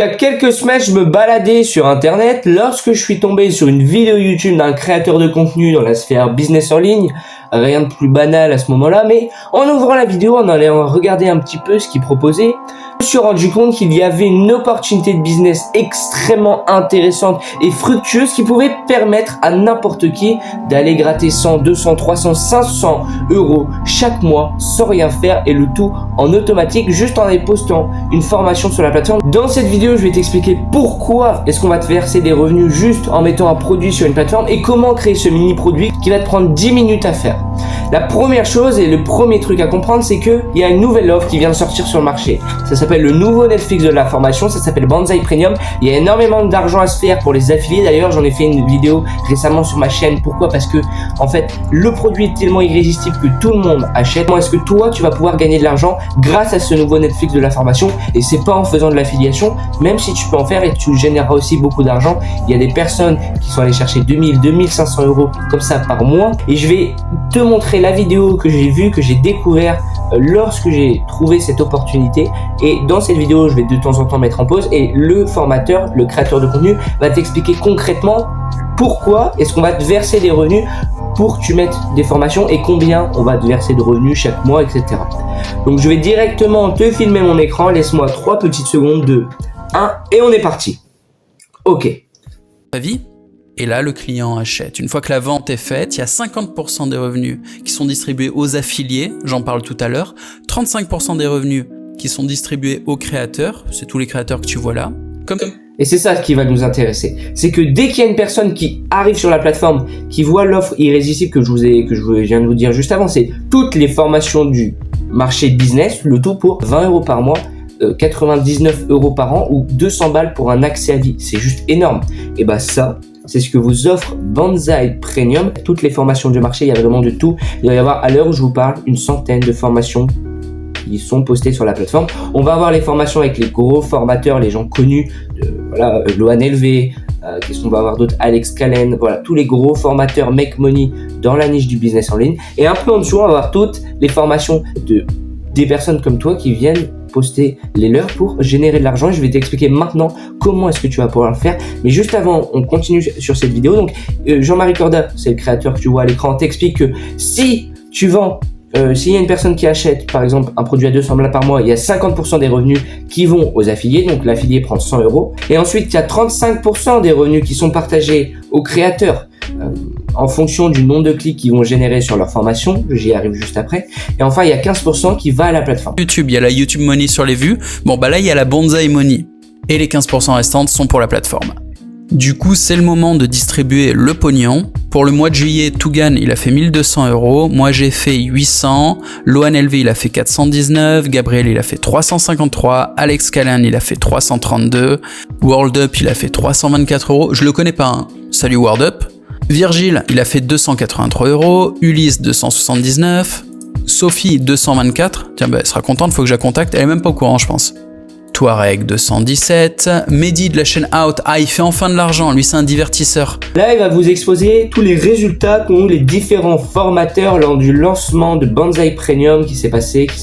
Il y a quelques semaines, je me baladais sur internet lorsque je suis tombé sur une vidéo YouTube d'un créateur de contenu dans la sphère business en ligne. Rien de plus banal à ce moment-là, mais en ouvrant la vidéo, en allant regarder un petit peu ce qu'il proposait, je me suis rendu compte qu'il y avait une opportunité de business extrêmement intéressante et fructueuse qui pouvait permettre à n'importe qui d'aller gratter 100, 200, 300, 500 euros chaque mois sans rien faire et le tout en automatique juste en postant une formation sur la plateforme. Dans cette vidéo, je vais t'expliquer pourquoi est-ce qu'on va te verser des revenus juste en mettant un produit sur une plateforme et comment créer ce mini produit qui va te prendre 10 minutes à faire. La première chose et le premier truc à comprendre, c'est qu'il y a une nouvelle offre qui vient de sortir sur le marché. Ça s'appelle le nouveau Netflix de la formation, ça s'appelle Banzai Premium. Il y a énormément d'argent à se faire pour les affiliés. D'ailleurs, j'en ai fait une vidéo récemment sur ma chaîne. Pourquoi ? Parce que, en fait, le produit est tellement irrésistible que tout le monde achète. Comment est-ce que toi, tu vas pouvoir gagner de l'argent grâce à ce nouveau Netflix de la formation ? Et c'est pas en faisant de l'affiliation, même si tu peux en faire et tu généreras aussi beaucoup d'argent. Il y a des personnes qui sont allées chercher 2000, 2500 euros comme ça par mois. Et je vais te montrer la vidéo que j'ai vue, que j'ai découvert lorsque j'ai trouvé cette opportunité. Et dans cette vidéo, je vais de temps en temps mettre en pause et le formateur, le créateur de contenu va t'expliquer concrètement pourquoi est-ce qu'on va te verser des revenus pour que tu mettes des formations et combien on va te verser de revenus chaque mois, etc. Donc je vais directement te filmer mon écran, laisse-moi 3 petites secondes, 2, 1 et on est parti. Ok. Avis ? Et là, le client achète. Une fois que la vente est faite, il y a 50% des revenus qui sont distribués aux affiliés, j'en parle tout à l'heure, 35% des revenus qui sont distribués aux créateurs, c'est tous les créateurs que tu vois là. Et c'est ça qui va nous intéresser. C'est que dès qu'il y a une personne qui arrive sur la plateforme, qui voit l'offre irrésistible que je viens de vous dire juste avant, c'est toutes les formations du marché de business, le tout pour 20 euros par mois, 99 euros par an ou 200 balles pour un accès à vie. C'est juste énorme. Et bah ça, c'est ce que vous offre Banzai Premium. Toutes les formations du marché, il y a vraiment de tout. Il va y avoir, à l'heure où je vous parle, une centaine de formations qui sont postées sur la plateforme. On va avoir les formations avec les gros formateurs, les gens connus, Lohan LV, qu'est-ce qu'on va avoir d'autre, Alex Calen, voilà, tous les gros formateurs make money dans la niche du business en ligne. Et un peu en dessous, on va avoir toutes les formations des personnes comme toi qui viennent poster les leurs pour générer de l'argent. Je vais t'expliquer maintenant comment est-ce que tu vas pouvoir le faire. Mais juste avant, on continue sur cette vidéo. Donc, Jean-Marie Corda, c'est le créateur que tu vois à l'écran, t'explique que si tu vends, s'il y a une personne qui achète, par exemple, un produit à 200 balles par mois, il y a 50% des revenus qui vont aux affiliés. Donc, l'affilié prend 100 euros. Et ensuite, il y a 35% des revenus qui sont partagés aux créateurs en fonction du nombre de clics qu'ils vont générer sur leur formation. J'y arrive juste après. Et enfin, il y a 15% qui va à la plateforme. YouTube, il y a la YouTube Money sur les vues. Bon, bah là, il y a la Banzai Money. Et les 15% restantes sont pour la plateforme. Du coup, c'est le moment de distribuer le pognon. Pour le mois de juillet, Tougan, il a fait 1200 euros. Moi, j'ai fait 800. Lohan LV, il a fait 419. Gabriel, il a fait 353. Alex Calen, il a fait 332. World Up, il a fait 324 euros. Je le connais pas, hein. Salut World Up. Virgile, il a fait 283 euros. Ulysse, 279. Sophie, 224. Tiens, bah, elle sera contente, faut que je la contacte. Elle est même pas au courant, je pense. Touareg, 217. Mehdi de la chaîne Out. Ah, il fait enfin de l'argent. Lui, c'est un divertisseur. Là, il va vous exposer tous les résultats qu'ont eu les différents formateurs lors du lancement de Banzai Premium qui s'est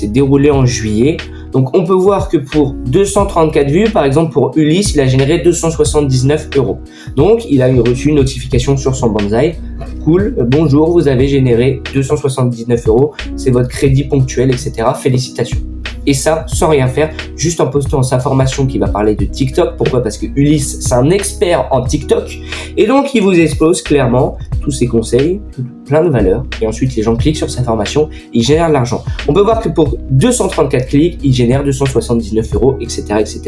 déroulé en juillet. Donc, on peut voir que pour 234 vues, par exemple, pour Ulysse, il a généré 279 euros. Donc, il a reçu une notification sur son Banzai. Cool, bonjour, vous avez généré 279 euros. C'est votre crédit ponctuel, etc. Félicitations. Et ça, sans rien faire, juste en postant sa formation qui va parler de TikTok. Pourquoi ? Parce que Ulysse, c'est un expert en TikTok. Et donc, il vous expose clairement tous ses conseils, plein de valeurs. Et ensuite, les gens cliquent sur sa formation, il génère de l'argent. On peut voir que pour 234 clics, il génère 279 euros, etc., etc.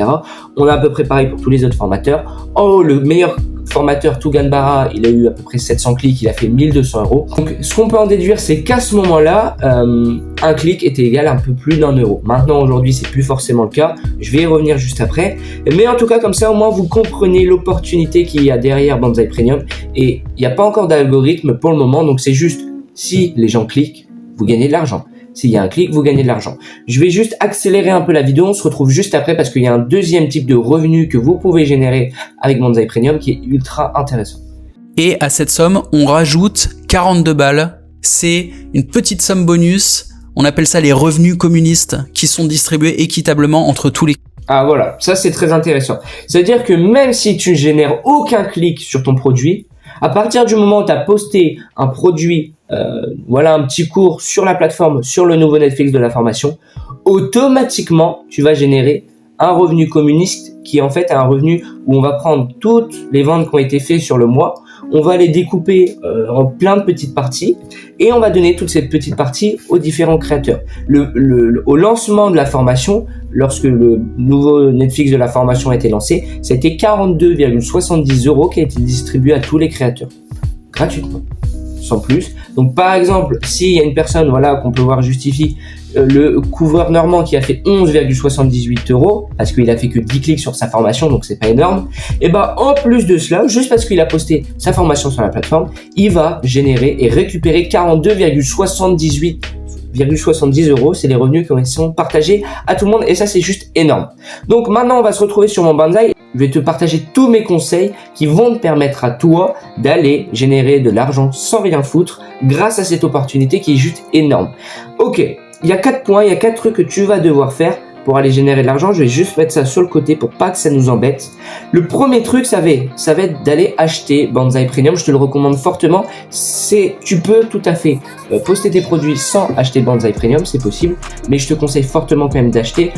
On a à peu près pareil pour tous les autres formateurs. Oh, le meilleur formateur Tougan Barra, il a eu à peu près 700 clics, il a fait 1200 euros. Donc, ce qu'on peut en déduire, c'est qu'à ce moment-là, un clic était égal à un peu plus d'1 euro. Maintenant, aujourd'hui, c'est plus forcément le cas. Je vais y revenir juste après. Mais en tout cas, comme ça, au moins, vous comprenez l'opportunité qu'il y a derrière Banzai Premium. Et il n'y a pas encore d'algorithme pour le moment. Donc, c'est juste, si les gens cliquent, vous gagnez de l'argent. S'il y a un clic, vous gagnez de l'argent. Je vais juste accélérer un peu la vidéo. On se retrouve juste après parce qu'il y a un deuxième type de revenu que vous pouvez générer avec Banzai Premium qui est ultra intéressant. Et à cette somme, on rajoute 42 balles. C'est une petite somme bonus. On appelle ça les revenus communistes qui sont distribués équitablement entre tous les Ah voilà, ça c'est très intéressant. C'est-à-dire que même si tu génères aucun clic sur ton produit, à partir du moment où tu as posté un produit, voilà un petit cours sur la plateforme, sur le nouveau Netflix de la formation, automatiquement tu vas générer un revenu communiste qui en fait est un revenu où on va prendre toutes les ventes qui ont été faites sur le mois, on va les découper en plein de petites parties et on va donner toutes ces petites parties aux différents créateurs. Au lancement de la formation, lorsque le nouveau Netflix de la formation a été lancé, ça a été 42,70 € qui a été distribué à tous les créateurs, gratuitement, sans plus. Donc par exemple, s'il y a une personne voilà, qu'on peut voir justifie le couvreur normand qui a fait 11,78 € parce qu'il a fait que 10 clics sur sa formation, donc c'est pas énorme, et ben en plus de cela, juste parce qu'il a posté sa formation sur la plateforme, il va générer et récupérer 42,70 €, c'est les revenus qui sont partagés à tout le monde et ça c'est juste énorme. Donc maintenant on va se retrouver sur mon Banzai. Je vais te partager tous mes conseils qui vont te permettre à toi d'aller générer de l'argent sans rien foutre grâce à cette opportunité qui est juste énorme. Ok, il y a 4 points, il y a 4 trucs que tu vas devoir faire pour aller générer de l'argent. Je vais juste mettre ça sur le côté pour pas que ça nous embête. Le premier truc, ça va être d'aller acheter Banzai Premium. Je te le recommande fortement. Tu peux tout à fait poster tes produits sans acheter Banzai Premium, c'est possible. Mais je te conseille fortement quand même d'acheter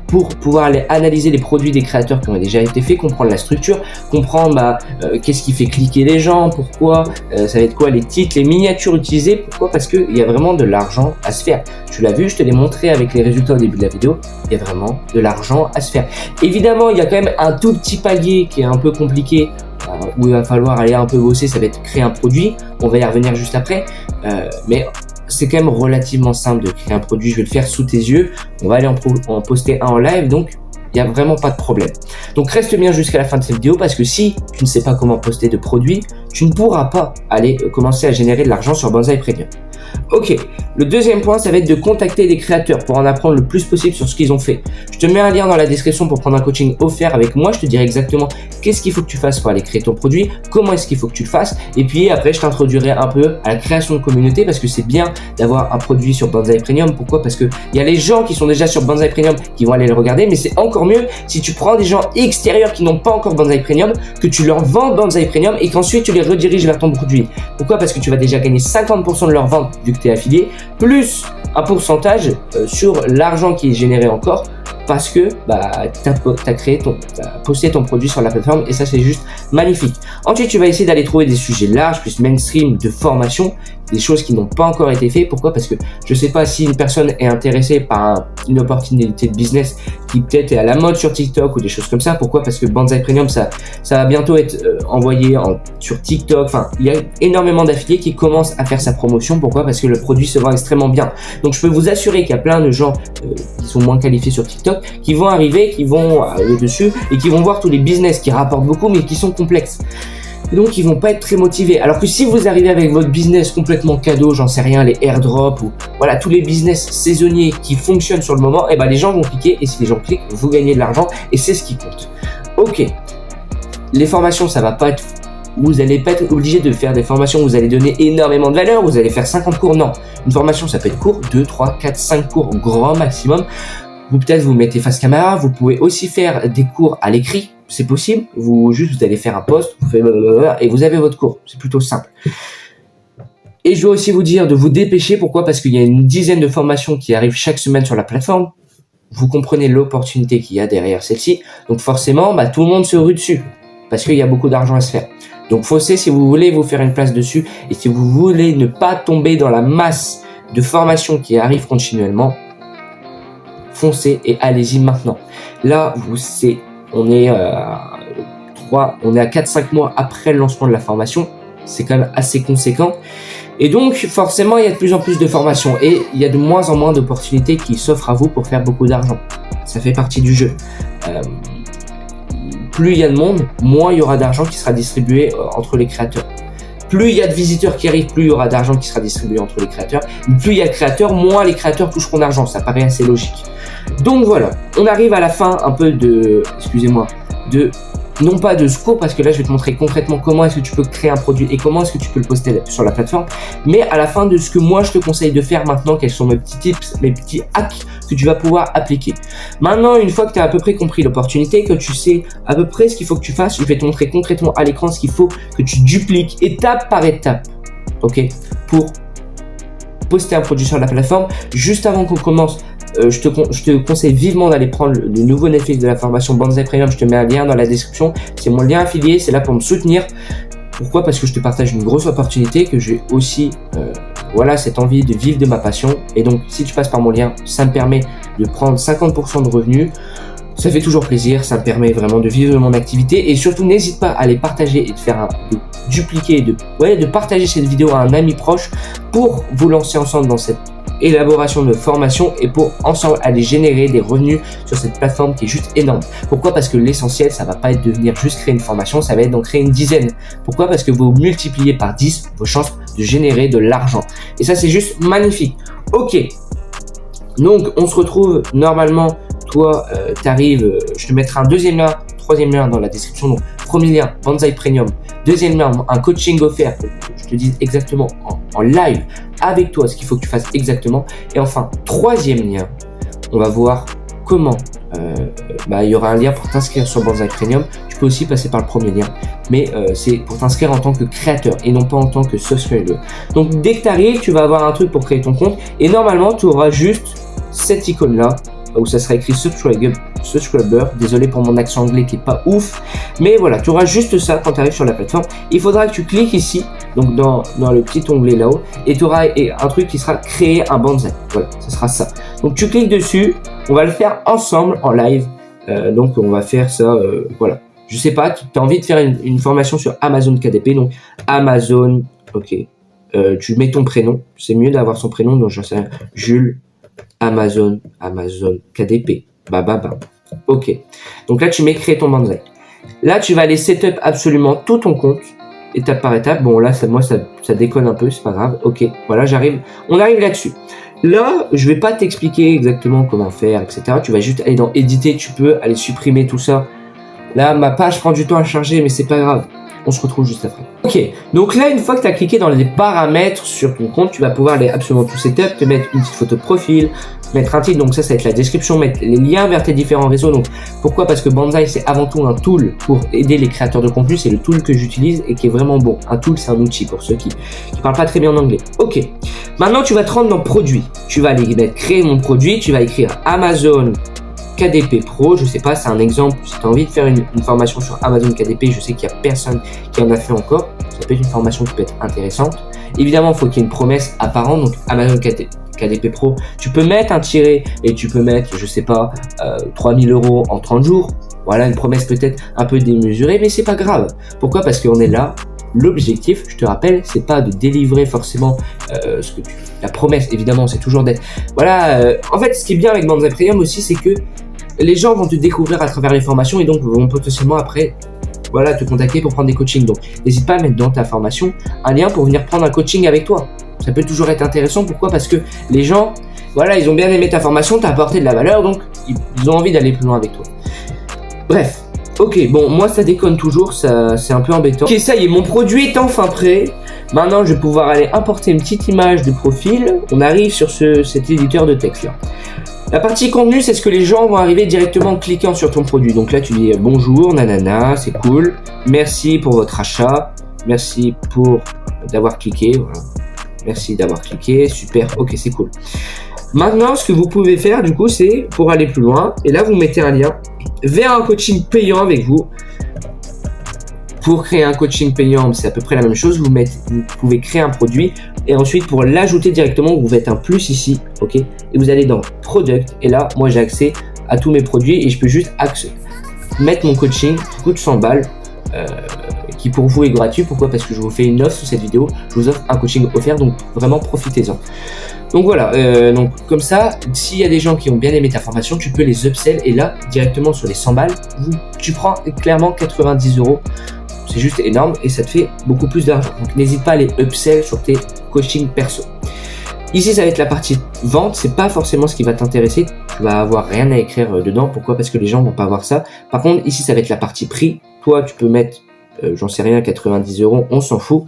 pour pouvoir aller analyser les produits des créateurs qui ont déjà été faits, comprendre la structure, comprendre qu'est-ce qui fait cliquer les gens, pourquoi, ça va être quoi les titres, les miniatures utilisées. Pourquoi? Parce qu'il y a vraiment de l'argent à se faire. Tu l'as vu, je te l'ai montré avec les résultats au début de la vidéo. Il y a vraiment de l'argent à se faire. Évidemment, il y a quand même un tout petit palier qui est un peu compliqué, où il va falloir aller un peu bosser, ça va être créer un produit. On va y revenir juste après. Mais c'est quand même relativement simple de créer un produit. Je vais le faire sous tes yeux. On va aller en poster un en live. Donc, il n'y a vraiment pas de problème. Donc, reste bien jusqu'à la fin de cette vidéo parce que si tu ne sais pas comment poster de produits, tu ne pourras pas aller commencer à générer de l'argent sur Banzai Premium. Ok, le deuxième point, ça va être de contacter des créateurs pour en apprendre le plus possible sur ce qu'ils ont fait. Je te mets un lien dans la description pour prendre un coaching offert avec moi. Je te dirai exactement qu'est-ce qu'il faut que tu fasses pour aller créer ton produit, comment est-ce qu'il faut que tu le fasses. Et puis après, je t'introduirai un peu à la création de communauté parce que c'est bien d'avoir un produit sur Banzai Premium. Pourquoi? Parce qu'il y a les gens qui sont déjà sur Banzai Premium qui vont aller le regarder, mais c'est encore mieux si tu prends des gens extérieurs qui n'ont pas encore Banzai Premium, que tu leur vends Banzai Premium et qu'ensuite tu les rediriges vers ton produit. Pourquoi? Parce que tu vas déjà gagner 50% de leur vente vu que tu es affilié, plus un pourcentage sur l'argent qui est généré encore parce que t'as posté ton produit sur la plateforme et ça c'est juste magnifique. Ensuite tu vas essayer d'aller trouver des sujets larges plus mainstream de formation, des choses qui n'ont pas encore été faites. Pourquoi? Parce que je sais pas si une personne est intéressée par une opportunité de business qui peut-être est à la mode sur TikTok ou des choses comme ça. Pourquoi? Parce que Banzai Premium ça va bientôt être envoyé sur TikTok. Enfin, il y a énormément d'affiliés qui commencent à faire sa promotion. Pourquoi? Parce que le produit se vend extrêmement bien. Donc je peux vous assurer qu'il y a plein de gens qui sont moins qualifiés sur TikTok qui vont arriver, qui vont aller dessus et qui vont voir tous les business qui rapportent beaucoup mais qui sont complexes. Et donc ils vont pas être très motivés. Alors que si vous arrivez avec votre business complètement cadeau, j'en sais rien, les airdrops ou voilà tous les business saisonniers qui fonctionnent sur le moment, et ben les gens vont cliquer et si les gens cliquent, vous gagnez de l'argent et c'est ce qui compte. Ok, les formations ça va pas être, vous n'allez pas être obligé de faire des formations où vous allez donner énormément de valeur, vous allez faire 50 cours, non. Une formation ça peut être court, 2, 3, 4, 5 cours au grand maximum. Vous peut-être vous mettez face caméra, vous pouvez aussi faire des cours à l'écrit, c'est possible. Vous allez faire un post, vous faites et vous avez votre cours. C'est plutôt simple. Et je dois aussi vous dire de vous dépêcher. Pourquoi? Parce qu'il y a une dizaine de formations qui arrivent chaque semaine sur la plateforme. Vous comprenez l'opportunité qu'il y a derrière celle-ci. Donc forcément, tout le monde se rue dessus parce qu'il y a beaucoup d'argent à se faire. Donc foncez si vous voulez vous faire une place dessus et si vous voulez ne pas tomber dans la masse de formations qui arrivent continuellement. Foncez et allez-y maintenant. Là, on est à 4-5 mois après le lancement de la formation. C'est quand même assez conséquent. Et donc, forcément, il y a de plus en plus de formations et il y a de moins en moins d'opportunités qui s'offrent à vous pour faire beaucoup d'argent. Ça fait partie du jeu. Plus il y a de monde, moins il y aura d'argent qui sera distribué entre les créateurs. Plus il y a de visiteurs qui arrivent, plus il y aura d'argent qui sera distribué entre les créateurs. Plus il y a de créateurs, moins les créateurs toucheront d'argent. Ça paraît assez logique. Donc voilà, on arrive à la fin un peu de non pas de ce cours, parce que là je vais te montrer concrètement comment est-ce que tu peux créer un produit et comment est-ce que tu peux le poster sur la plateforme, mais à la fin de ce que moi je te conseille de faire maintenant, quels sont mes petits tips, mes petits hacks que tu vas pouvoir appliquer. Maintenant, une fois que tu as à peu près compris l'opportunité, que tu sais à peu près ce qu'il faut que tu fasses, je vais te montrer concrètement à l'écran ce qu'il faut que tu dupliques étape par étape, ok, pour poster un produit sur la plateforme. Juste avant qu'on commence, je te conseille vivement d'aller prendre le nouveau Netflix de la formation Banzai Premium. Je te mets un lien dans la description. C'est mon lien affilié. C'est là pour me soutenir. Pourquoi? Parce que je te partage une grosse opportunité, que j'ai aussi voilà, cette envie de vivre de ma passion. Et donc, si tu passes par mon lien, ça me permet de prendre 50% de revenus. Ça fait toujours plaisir. Ça me permet vraiment de vivre de mon activité. Et surtout, n'hésite pas à les partager et de faire de dupliquer, de partager cette vidéo à un ami proche pour vous lancer ensemble dans cette élaboration de formation et pour ensemble aller générer des revenus sur cette plateforme qui est juste énorme. Pourquoi? Parce que l'essentiel, ça va pas être de venir juste créer une formation, ça va être d'en créer une dizaine. Pourquoi? Parce que vous multipliez par 10 vos chances de générer de l'argent. Et ça, c'est juste magnifique. Ok. Donc, on se retrouve normalement, toi, t'arrives, je te mettrai un deuxième lien, troisième lien dans la description. Donc, premier lien, Banzai Premium. Deuxième lien, un coaching offert. Je te dis exactement en live avec toi ce qu'il faut que tu fasses exactement. Et enfin, troisième lien, on va voir comment il y aura un lien pour t'inscrire sur Banzai Premium. Tu peux aussi passer par le premier lien, mais c'est pour t'inscrire en tant que créateur et non pas en tant que subscriber. Donc dès que tu arrives, tu vas avoir un truc pour créer ton compte et normalement tu auras juste cette icône là où ça sera écrit subscriber. Désolé pour mon accent anglais qui est pas ouf, mais voilà, tu auras juste ça quand tu arrives sur la plateforme. Il faudra que tu cliques ici, donc dans le petit onglet là-haut, et tu auras un truc qui sera créer un Banzai. Voilà, ce sera ça. Donc tu cliques dessus, on va le faire ensemble en live. Donc on va faire ça, voilà. Je sais pas, tu as envie de faire une formation sur Amazon KDP, donc Amazon, ok. Tu mets ton prénom, c'est mieux d'avoir son prénom, donc j'en sais rien, Jules, Amazon KDP. Ok. Donc là, tu mets créer ton Banzai. Là, tu vas aller setup absolument tout ton compte, étape par étape. Bon, là, ça déconne un peu, c'est pas grave. Ok, voilà, on arrive là-dessus. Là, je vais pas t'expliquer exactement comment faire, etc. Tu vas juste aller dans éditer, tu peux aller supprimer tout ça. Là, ma page prend du temps à charger, mais c'est pas grave. On se retrouve juste après. Ok, donc là, une fois que tu as cliqué dans les paramètres sur ton compte, tu vas pouvoir aller absolument tout setup, te mettre une petite photo de profil, mettre un titre, donc ça va être la description, mettre les liens vers tes différents réseaux. Donc pourquoi? Parce que Banzai, c'est avant tout un tool pour aider les créateurs de contenu. C'est le tool que j'utilise et qui est vraiment bon. Un tool, c'est un outil pour ceux qui parlent pas très bien en anglais. Ok, maintenant tu vas te rendre dans produit. Tu vas aller mettre créer mon produit, tu vas écrire Amazon KDP Pro, je sais pas, c'est un exemple. Si tu as envie de faire une formation sur Amazon KDP, je sais qu'il y a personne qui en a fait encore. Ça peut être une formation qui peut être intéressante. Évidemment, il faut qu'il y ait une promesse apparente. Donc Amazon KDP Pro, tu peux mettre un tiret et tu peux mettre, je sais pas, 3000 € en 30 jours. Voilà, une promesse peut-être un peu démesurée, mais c'est pas grave. Pourquoi? Parce qu'on est là. L'objectif, je te rappelle, c'est pas de délivrer forcément la promesse, évidemment, c'est toujours d'être. Voilà, en fait, ce qui est bien avec Banzai Premium aussi, c'est que les gens vont te découvrir à travers les formations et donc vont potentiellement après, voilà, te contacter pour prendre des coachings. Donc, n'hésite pas à mettre dans ta formation un lien pour venir prendre un coaching avec toi. Ça peut toujours être intéressant. Pourquoi? Parce que les gens, voilà, ils ont bien aimé ta formation, t'as apporté de la valeur, donc ils ont envie d'aller plus loin avec toi. Bref. Ok, bon, moi ça déconne toujours, ça c'est un peu embêtant. Ok, ça y est, mon produit est enfin prêt. Maintenant, je vais pouvoir aller importer une petite image de profil. On arrive sur cet éditeur de texte là. La partie contenu, c'est ce que les gens vont arriver directement en cliquant sur ton produit. Donc là, tu dis bonjour, nanana, c'est cool. Merci pour votre achat. Merci pour d'avoir cliqué. Voilà. Merci d'avoir cliqué. Super, ok, c'est cool. Maintenant, ce que vous pouvez faire, du coup, c'est pour aller plus loin. Et là, vous mettez un lien vers un coaching payant avec vous. Pour créer un coaching payant, c'est à peu près la même chose. Vous pouvez créer un produit et ensuite pour l'ajouter directement, vous faites un plus ici, ok. Et vous allez dans Product et là, moi j'ai accès à tous mes produits et je peux juste mettre mon coaching qui coûte 100 balles, qui pour vous est gratuit. Pourquoi? Parce que je vous fais une offre sur cette vidéo. Je vous offre un coaching offert, donc vraiment profitez-en. Donc voilà, donc comme ça, s'il y a des gens qui ont bien aimé ta formation, tu peux les upsell et là, directement sur les 100 balles, tu prends clairement 90 €. C'est juste énorme et ça te fait beaucoup plus d'argent. Donc n'hésite pas à les upsell sur tes coachings perso. Ici, ça va être la partie vente. C'est pas forcément ce qui va t'intéresser. Tu vas avoir rien à écrire dedans. Pourquoi? Parce que les gens vont pas voir ça. Par contre, ici, ça va être la partie prix. Toi, tu peux mettre, j'en sais rien, 90 €, on s'en fout.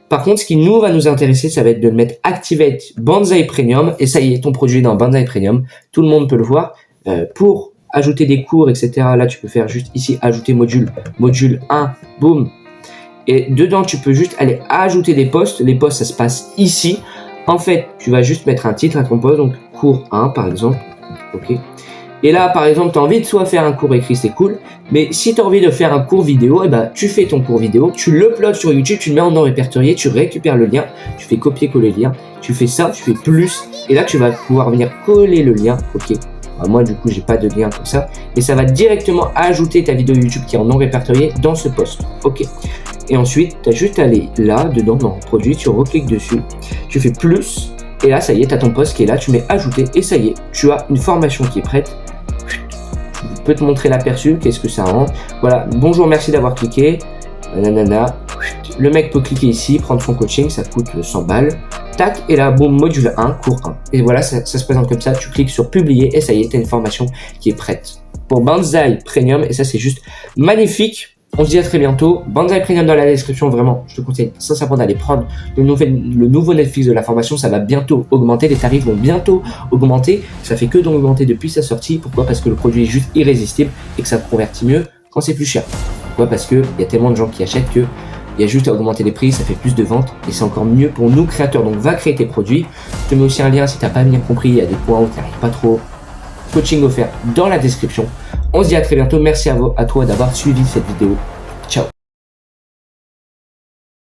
Par contre, ce qui va nous intéresser, ça va être de le mettre Activate Banzai Premium. Et ça y est, ton produit est dans Banzai Premium. Tout le monde peut le voir. Pour ajouter des cours, etc. Là, tu peux faire juste ici, ajouter module 1, boum. Et dedans, tu peux juste aller ajouter des posts. Les posts, ça se passe ici. En fait, tu vas juste mettre un titre à ton post, donc cours 1 par exemple. Ok. Et là, par exemple, tu as envie de soit faire un cours écrit, c'est cool. Mais si tu as envie de faire un cours vidéo, eh ben, tu fais ton cours vidéo, tu l'uploades sur YouTube, tu le mets en non répertorié, tu récupères le lien, tu fais copier-coller le lien, tu fais ça, tu fais plus. Et là, tu vas pouvoir venir coller le lien. Ok. Alors moi, du coup, j'ai pas de lien comme ça. Mais ça va directement ajouter ta vidéo YouTube qui est en non répertorié dans ce post. Ok. Et ensuite, tu as juste à aller là, dedans, dans produit, tu recliques dessus, tu fais plus, et là, ça y est, tu as ton post qui est là, tu mets ajouter, et ça y est, tu as une formation qui est prête. Je peux te montrer l'aperçu, qu'est-ce que ça rend. Voilà, bonjour, merci d'avoir cliqué, nanana. Le mec peut cliquer ici, prendre son coaching, ça coûte 100 balles. Tac, et là, boum, module 1, cours 1. Et voilà, ça se présente comme ça, tu cliques sur publier, et ça y est, tu as une formation qui est prête. Pour Banzai Premium, et ça, c'est juste magnifique. On se dit à très bientôt. Banzai Premium dans la description, vraiment, je te conseille sincèrement d'aller prendre le nouveau Netflix de la formation. Ça va bientôt augmenter, les tarifs vont bientôt augmenter. Ça fait que d'augmenter depuis sa sortie. Pourquoi? Parce que le produit est juste irrésistible et que ça convertit mieux quand c'est plus cher. Pourquoi? Parce qu'il y a tellement de gens qui achètent que il y a juste à augmenter les prix, ça fait plus de ventes et c'est encore mieux pour nous créateurs. Donc va créer tes produits. Je te mets aussi un lien si tu n'as pas bien compris, il y a des points où tu n'arrives pas trop. Coaching offert dans la description. On se dit à très bientôt. Merci à toi d'avoir suivi cette vidéo.